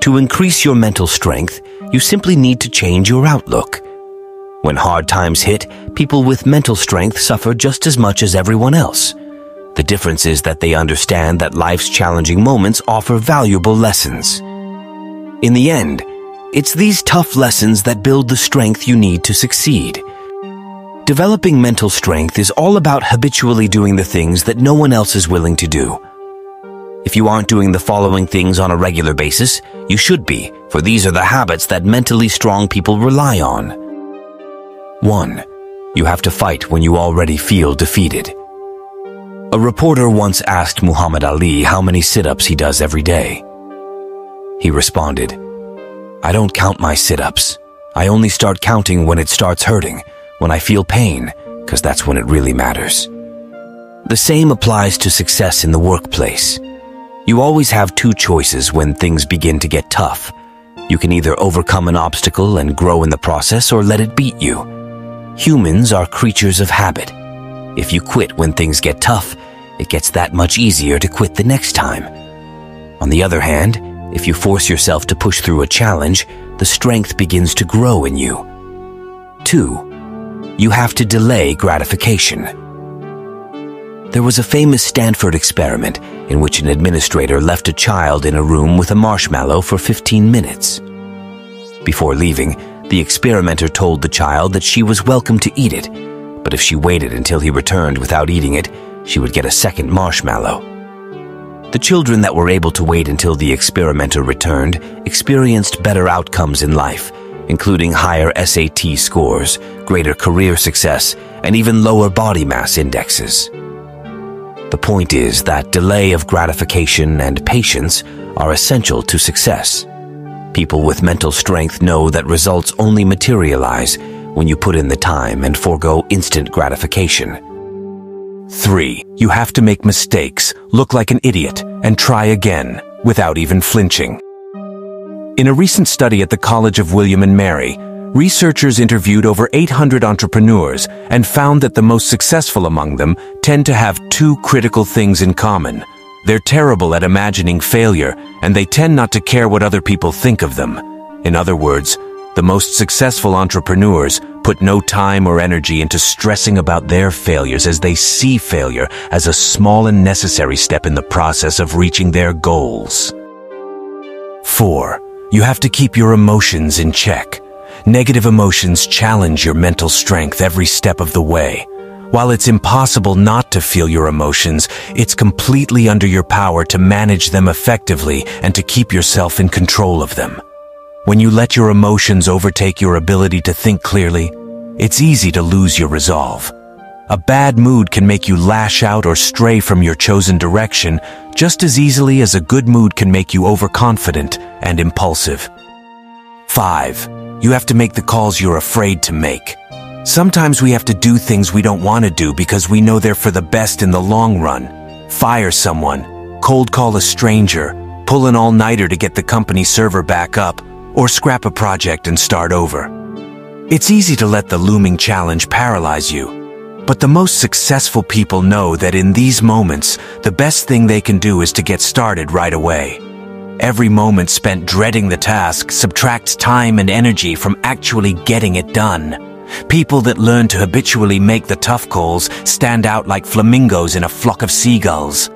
To increase your mental strength, you simply need to change your outlook. When hard times hit, people with mental strength suffer just as much as everyone else. The difference is that they understand that life's challenging moments offer valuable lessons. In the end, it's these tough lessons that build the strength you need to succeed. Developing mental strength is all about habitually doing the things that no one else is willing to do. If you aren't doing the following things on a regular basis, you should be, for these are the habits that mentally strong people rely on. 1. You have to fight when you already feel defeated. A reporter once asked Muhammad Ali how many sit-ups he does every day. He responded, "I don't count my sit-ups. I only start counting when it starts hurting, when I feel pain, because that's when it really matters." The same applies to success in the workplace. You always have two choices when things begin to get tough. You can either overcome an obstacle and grow in the process or let it beat you. Humans are creatures of habit. If you quit when things get tough, it gets that much easier to quit the next time. On the other hand, if you force yourself to push through a challenge, the strength begins to grow in you. 2. You have to delay gratification. There was a famous Stanford experiment in which an administrator left a child in a room with a marshmallow for 15 minutes. Before leaving, the experimenter told the child that she was welcome to eat it, but if she waited until he returned without eating it, she would get a second marshmallow. The children that were able to wait until the experimenter returned experienced better outcomes in life, including higher SAT scores, greater career success, and even lower body mass indexes. The point is that delay of gratification and patience are essential to success. People with mental strength know that results only materialize when you put in the time and forego instant gratification. 3. You have to make mistakes, look like an idiot, and try again, without even flinching. In a recent study at the College of William and Mary, researchers interviewed over 800 entrepreneurs and found that the most successful among them tend to have two critical things in common. They're terrible at imagining failure, and they tend not to care what other people think of them. In other words, the most successful entrepreneurs put no time or energy into stressing about their failures, as they see failure as a small and necessary step in the process of reaching their goals. 4. You have to keep your emotions in check. Negative emotions challenge your mental strength every step of the way. While it's impossible not to feel your emotions, it's completely under your power to manage them effectively and to keep yourself in control of them. When you let your emotions overtake your ability to think clearly, it's easy to lose your resolve. A bad mood can make you lash out or stray from your chosen direction just as easily as a good mood can make you overconfident and impulsive. 5. You have to make the calls you're afraid to make. Sometimes we have to do things we don't want to do because we know they're for the best in the long run. Fire someone, cold call a stranger, pull an all-nighter to get the company server back up, or scrap a project and start over. It's easy to let the looming challenge paralyze you, but the most successful people know that in these moments, the best thing they can do is to get started right away. Every moment spent dreading the task subtracts time and energy from actually getting it done. People that learn to habitually make the tough calls stand out like flamingos in a flock of seagulls.